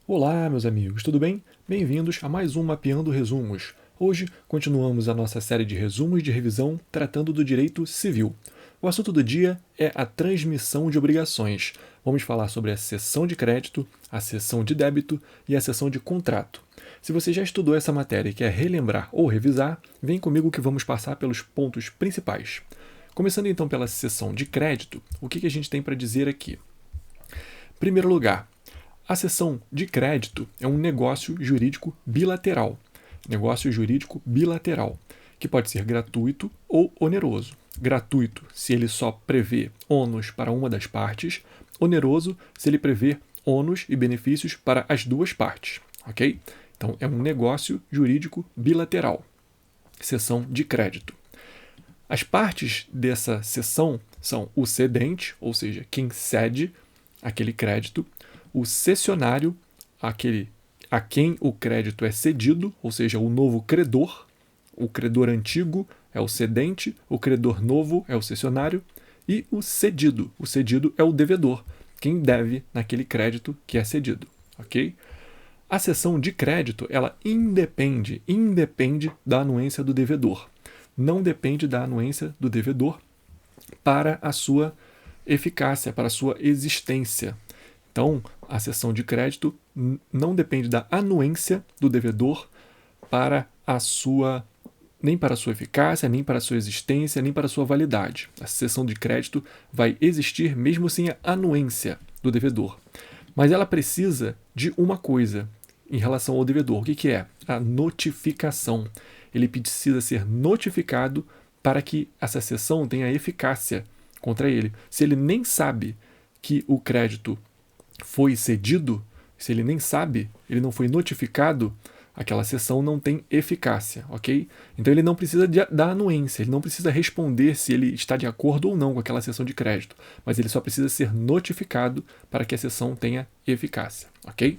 Olá, meus amigos, tudo bem? Bem-vindos a mais um Mapeando Resumos. Hoje continuamos a nossa série de resumos de revisão tratando do direito civil. O assunto do dia é a transmissão de obrigações. Vamos falar sobre a cessão de crédito, a cessão de débito e a cessão de contrato. Se você já estudou essa matéria e quer relembrar ou revisar, vem comigo que vamos passar pelos pontos principais. Começando então pela cessão de crédito, o que a gente tem para dizer aqui? Em primeiro lugar, a cessão de crédito é um negócio jurídico bilateral. Negócio jurídico bilateral, que pode ser gratuito ou oneroso. Gratuito, se ele só prevê ônus para uma das partes. Oneroso, se ele prevê ônus e benefícios para as duas partes. Ok? Então, é um negócio jurídico bilateral. Cessão de crédito. As partes dessa cessão são o cedente, ou seja, quem cede aquele crédito, o cessionário, aquele a quem o crédito é cedido, ou seja, o novo credor. O credor antigo é o cedente, o credor novo é o cessionário, e o cedido. O cedido é o devedor, quem deve naquele crédito que é cedido. Ok? A cessão de crédito, ela independe da anuência do devedor. Não depende da anuência do devedor para a sua eficácia, para a sua existência. Então, a cessão de crédito não depende da anuência do devedor para a sua nem para a sua eficácia, nem para a sua existência, nem para a sua validade. A cessão de crédito vai existir mesmo sem a anuência do devedor. Mas ela precisa de uma coisa em relação ao devedor. O que é? A notificação. Ele precisa ser notificado para que essa cessão tenha eficácia contra ele. Se ele nem sabe que o crédito foi cedido, se ele nem sabe, ele não foi notificado, aquela cessão não tem eficácia, ok? Então ele não precisa da anuência, ele não precisa responder se ele está de acordo ou não com aquela cessão de crédito, mas ele só precisa ser notificado para que a cessão tenha eficácia, ok?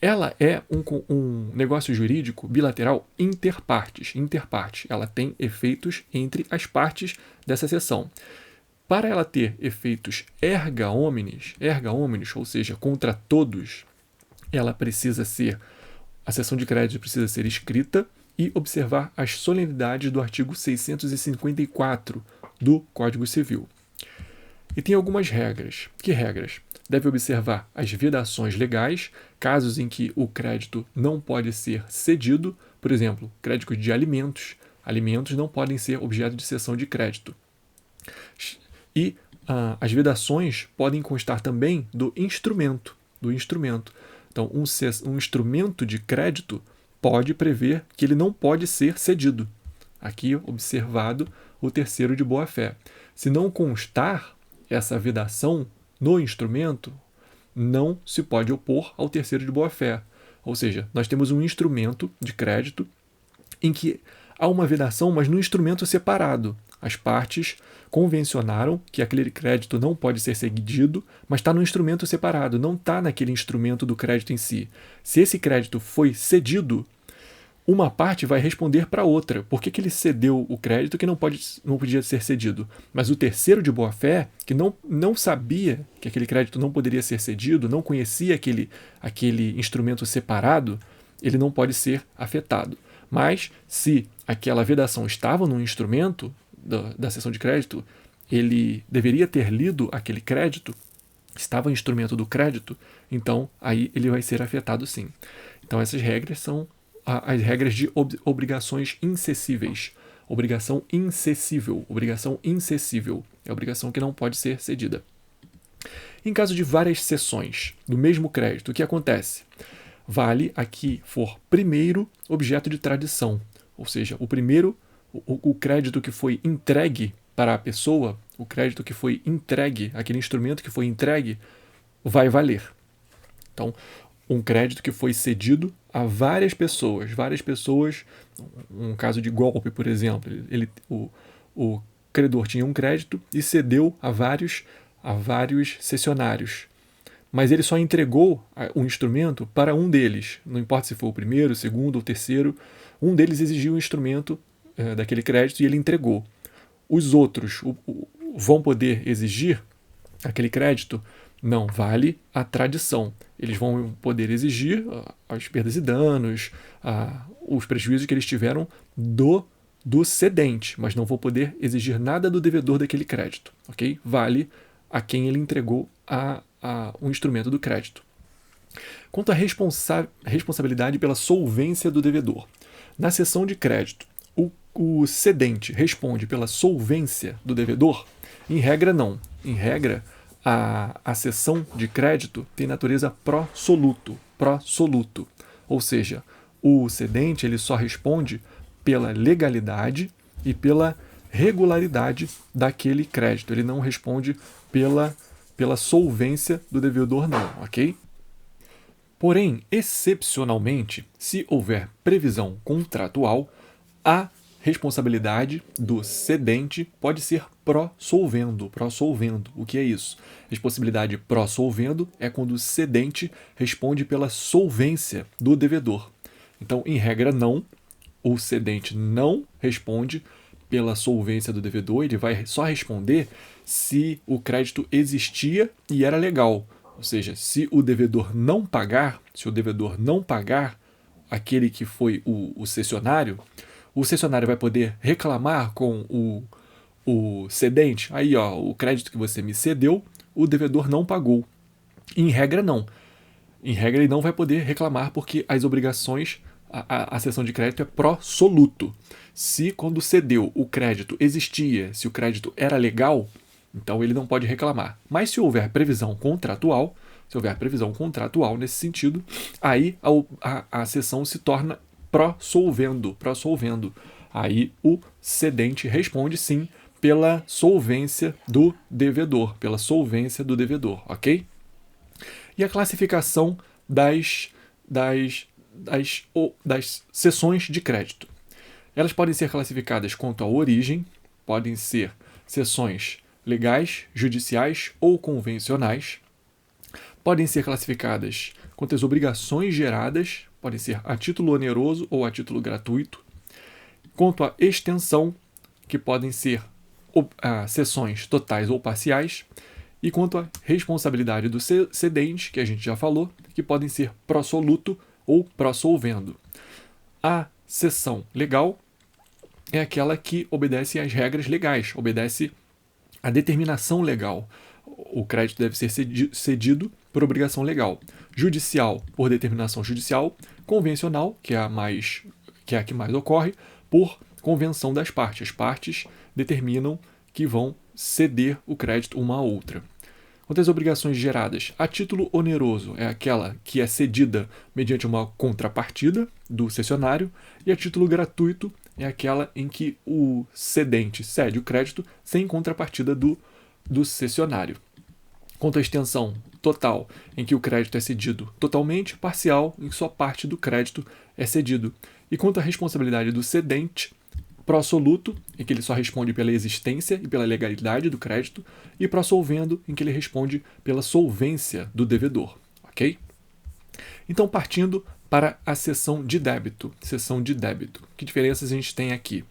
Ela é um negócio jurídico bilateral interpartes. Ela tem efeitos entre as partes dessa cessão. Para ela ter efeitos erga omnes, ou seja, contra todos, a cessão de crédito precisa ser escrita e observar as solenidades do artigo 654 do Código Civil. E tem algumas regras. Que regras? Deve observar as vedações legais, casos em que o crédito não pode ser cedido, por exemplo, crédito de alimentos. Alimentos não podem ser objeto de cessão de crédito. E as vedações podem constar também do instrumento. Então, um instrumento de crédito pode prever que ele não pode ser cedido. Aqui, observado o terceiro de boa-fé. Se não constar essa vedação no instrumento, não se pode opor ao terceiro de boa-fé. Ou seja, nós temos um instrumento de crédito em que há uma vedação, mas no instrumento separado. As partes convencionaram que aquele crédito não pode ser cedido, mas está no instrumento separado, não está naquele instrumento do crédito em si. Se esse crédito foi cedido, uma parte vai responder para a outra. Por que ele cedeu o crédito que não podia ser cedido? Mas o terceiro de boa-fé, que não sabia que aquele crédito não poderia ser cedido, não conhecia aquele instrumento separado, ele não pode ser afetado. Mas, se aquela vedação estava no instrumento da cessão de crédito, ele deveria ter lido aquele crédito, estava no instrumento do crédito, então aí ele vai ser afetado sim. Então essas regras são as regras de obrigações incessíveis. Obrigação incessível é a obrigação que não pode ser cedida. Em caso de várias cessões do mesmo crédito, o que acontece? Vale aqui for primeiro objeto de tradição, ou seja, o crédito que foi entregue para a pessoa, o crédito que foi entregue, aquele instrumento que foi entregue, vai valer. Então, um crédito que foi cedido a várias pessoas, um caso de golpe, por exemplo, o credor tinha um crédito e cedeu a vários cessionários. Mas ele só entregou o instrumento para um deles. Não importa se foi o primeiro, o segundo ou o terceiro. Um deles exigiu o instrumento daquele crédito e ele entregou. Os outros vão poder exigir aquele crédito? Não, vale a tradição. eles vão poder exigir as perdas e danos, os prejuízos que eles tiveram do cedente, mas não vão poder exigir nada do devedor daquele crédito, ok? Vale a quem ele entregou o instrumento do crédito. Quanto à responsabilidade pela solvência do devedor. Na cessão de crédito, o cedente responde pela solvência do devedor? Em regra, não. Em regra, a cessão de crédito tem natureza pró-soluto. Ou seja, o cedente ele só responde pela legalidade e pela regularidade daquele crédito. Ele não responde pela solvência do devedor, não, ok? Porém, excepcionalmente, se houver previsão contratual, a responsabilidade do cedente pode ser pró-solvendo. O que é isso? Responsabilidade pró-solvendo é quando o cedente responde pela solvência do devedor. Então, em regra, não. O cedente não responde pela solvência do devedor, ele vai só responder se o crédito existia e era legal. Ou seja, se o devedor não pagar, aquele que foi o cessionário vai poder reclamar com o cedente. Aí, ó, o crédito que você me cedeu, o devedor não pagou. Em regra, não. Em regra, ele não vai poder reclamar porque as obrigações, a cessão de crédito é pró-soluto. Se quando cedeu o crédito existia, se o crédito era legal, então ele não pode reclamar. Mas se houver previsão contratual nesse sentido, aí a cessão se torna pró-solvendo. Aí o cedente responde sim pela solvência do devedor, ok? E a classificação das cessões de crédito. Elas podem ser classificadas quanto à origem, podem ser cessões legais, judiciais ou convencionais. Podem ser classificadas quanto às obrigações geradas, podem ser a título oneroso ou a título gratuito. Quanto à extensão, que podem ser cessões totais ou parciais. E quanto à responsabilidade do cedente, que a gente já falou, que podem ser pró-soluto ou pró-solvendo. A cessão legal é aquela que obedece às regras legais, obedece à determinação legal. O crédito deve ser cedido por obrigação legal. Judicial, por determinação judicial. Convencional, que é a que mais ocorre, por convenção das partes. As partes determinam que vão ceder o crédito uma à outra. Quanto às obrigações geradas, a título oneroso é aquela que é cedida mediante uma contrapartida do cessionário, e a título gratuito é aquela em que o cedente cede o crédito sem contrapartida do cessionário. Quanto à extensão total, em que o crédito é cedido totalmente, parcial, em que só parte do crédito é cedido. E quanto à responsabilidade do cedente, pró-soluto, em que ele só responde pela existência e pela legalidade do crédito, e pró-solvendo, em que ele responde pela solvência do devedor, ok? Então, partindo para a seção de débito. Que diferenças a gente tem aqui?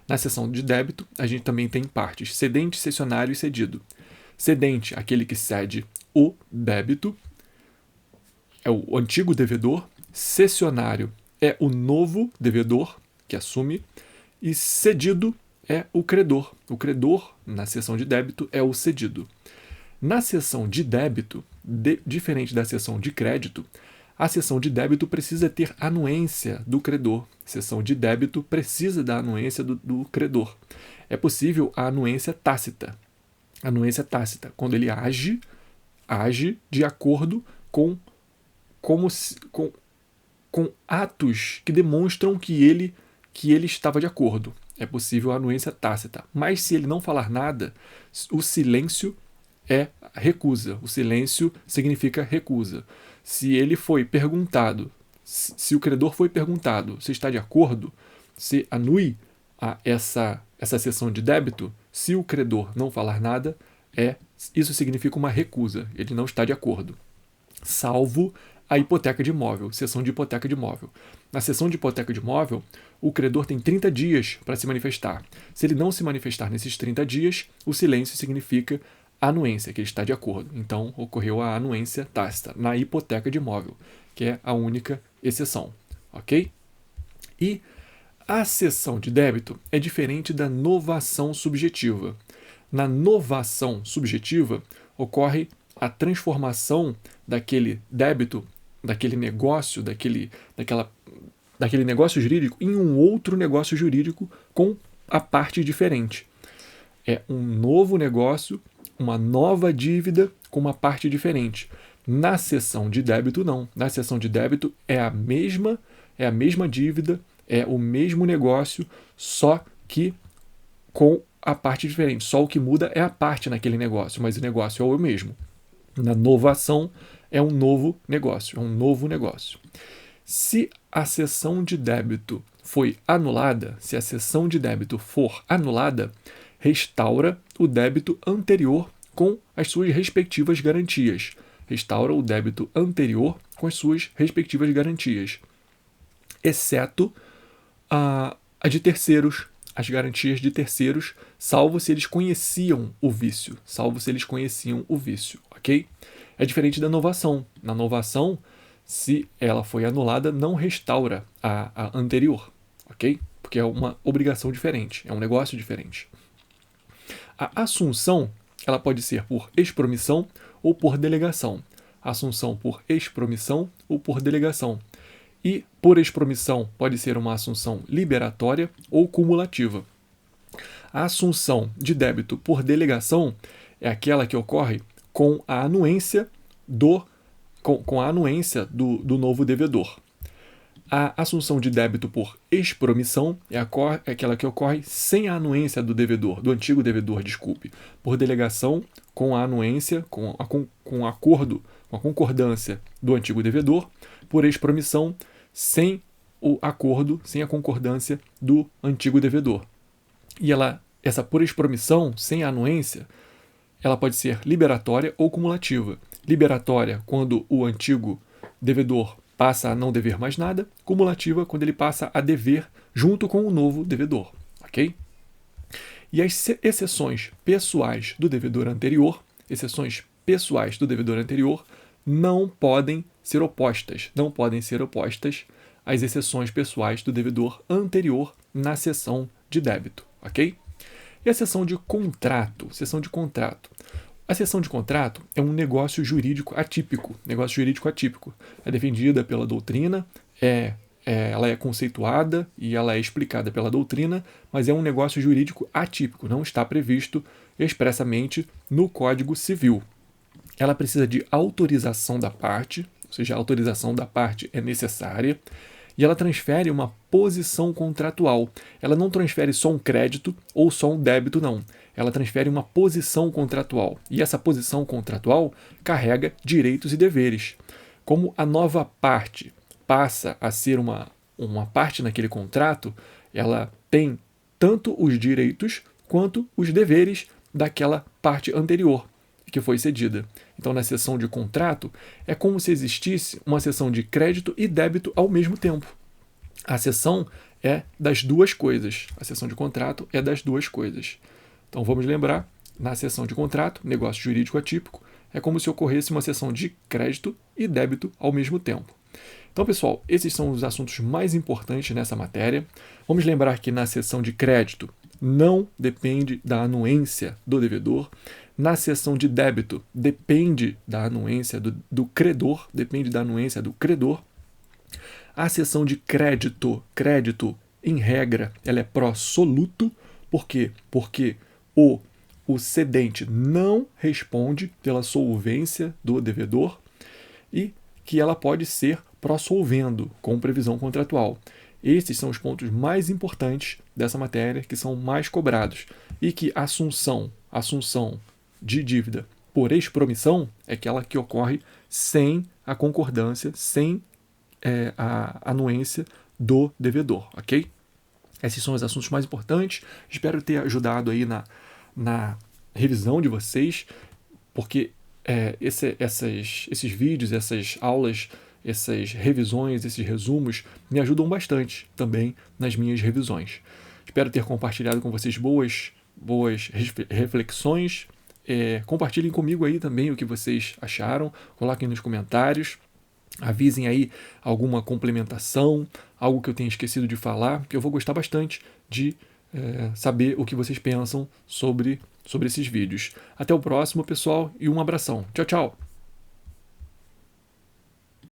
Na seção de débito, a gente também tem partes cedente, cessionário e cedido. Cedente, aquele que cede o débito, é o antigo devedor. Cessionário é o novo devedor, que assume. E cedido é o credor. O credor, na seção de débito, é o cedido. Na seção de débito, diferente da seção de crédito, a seção de débito precisa ter anuência do credor. A seção de débito precisa da anuência do credor. É possível a anuência tácita. Anuência tácita, quando ele age de acordo com atos que demonstram que ele estava de acordo. É possível a anuência tácita. Mas se ele não falar nada, o silêncio é recusa. O silêncio significa recusa. Se ele foi perguntado, se o credor foi perguntado se está de acordo, se anue essa seção de débito, se o credor não falar nada, isso significa uma recusa. Ele não está de acordo. Salvo a hipoteca de imóvel, seção de hipoteca de imóvel. Na seção de hipoteca de imóvel, o credor tem 30 dias para se manifestar. Se ele não se manifestar nesses 30 dias, o silêncio significa anuência, que ele está de acordo. Então, ocorreu a anuência tácita na hipoteca de imóvel, que é a única exceção, ok? E a cessão de débito é diferente da novação subjetiva. Na novação subjetiva, ocorre a transformação daquele débito, daquele negócio, daquele negócio jurídico em um outro negócio jurídico com a parte diferente. É um novo negócio, uma nova dívida com uma parte diferente. Na cessão de débito, não. Na cessão de débito é a mesma dívida, é o mesmo negócio, só que com a parte diferente. Só o que muda é a parte naquele negócio, mas o negócio é o mesmo. Na novação é um novo negócio, é um novo negócio. Se a cessão de débito foi anulada, se a cessão de débito for anulada, restaura o débito anterior com as suas respectivas garantias. Restaura o débito anterior com as suas respectivas garantias, exceto a de terceiros, as garantias de terceiros, salvo se eles conheciam o vício, ok? É diferente da novação. Na novação, se ela foi anulada, não restaura a anterior, ok? Porque é uma obrigação diferente, é um negócio diferente. A assunção, ela pode ser por expromissão ou por delegação. Assunção por expromissão ou por delegação. E, por expromissão, pode ser uma assunção liberatória ou cumulativa. A assunção de débito por delegação é aquela que ocorre com a anuência do novo devedor. A assunção de débito por expromissão é aquela que ocorre sem a anuência do devedor, do antigo devedor, desculpe. Por delegação, com a anuência, com a concordância do antigo devedor. Por expromissão, sem o acordo, sem a concordância do antigo devedor. E essa por expromissão, sem a anuência, ela pode ser liberatória ou cumulativa. Liberatória, quando o antigo devedor passa a não dever mais nada. Cumulativa, quando ele passa a dever junto com o novo devedor, ok? E as exceções pessoais do devedor anterior, não podem ser opostas às exceções pessoais do devedor anterior na cessão de débito, ok? E a cessão de contrato. A cessão de contrato é um negócio jurídico atípico. É defendida pela doutrina, ela é conceituada e ela é explicada pela doutrina, mas é um negócio jurídico atípico, não está previsto expressamente no Código Civil. Ela precisa de autorização da parte, ou seja, a autorização da parte é necessária, e ela transfere uma posição contratual. Ela não transfere só um crédito ou só um débito, não. Ela transfere uma posição contratual. E essa posição contratual carrega direitos e deveres. Como a nova parte passa a ser uma parte naquele contrato, ela tem tanto os direitos quanto os deveres daquela parte anterior que foi cedida. Então, na cessão de contrato, é como se existisse uma cessão de crédito e débito ao mesmo tempo. A cessão é das duas coisas. A cessão de contrato é das duas coisas. Então, vamos lembrar, na cessão de contrato, negócio jurídico atípico, é como se ocorresse uma cessão de crédito e débito ao mesmo tempo. Então, pessoal, esses são os assuntos mais importantes nessa matéria. Vamos lembrar que na cessão de crédito não depende da anuência do devedor. Na cessão de débito, depende da anuência do credor, A cessão de crédito, em regra, ela é pró-soluto. Por quê? Porque o cedente não responde pela solvência do devedor e que ela pode ser pró-solvendo, com previsão contratual. Esses são os pontos mais importantes dessa matéria, que são mais cobrados. E que a assunção de dívida por expromissão é aquela que ocorre sem a concordância, sem a anuência do devedor, ok? Esses são os assuntos mais importantes. Espero ter ajudado aí na revisão de vocês, porque esses vídeos, essas aulas, essas revisões, esses resumos me ajudam bastante também nas minhas revisões. Espero ter compartilhado com vocês boas reflexões, Compartilhem comigo aí também o que vocês acharam, coloquem nos comentários. Avisem aí alguma complementação, algo que eu tenha esquecido de falar, que eu vou gostar bastante de saber o que vocês pensam sobre esses vídeos. Até o próximo, pessoal, e um abração. Tchau, tchau!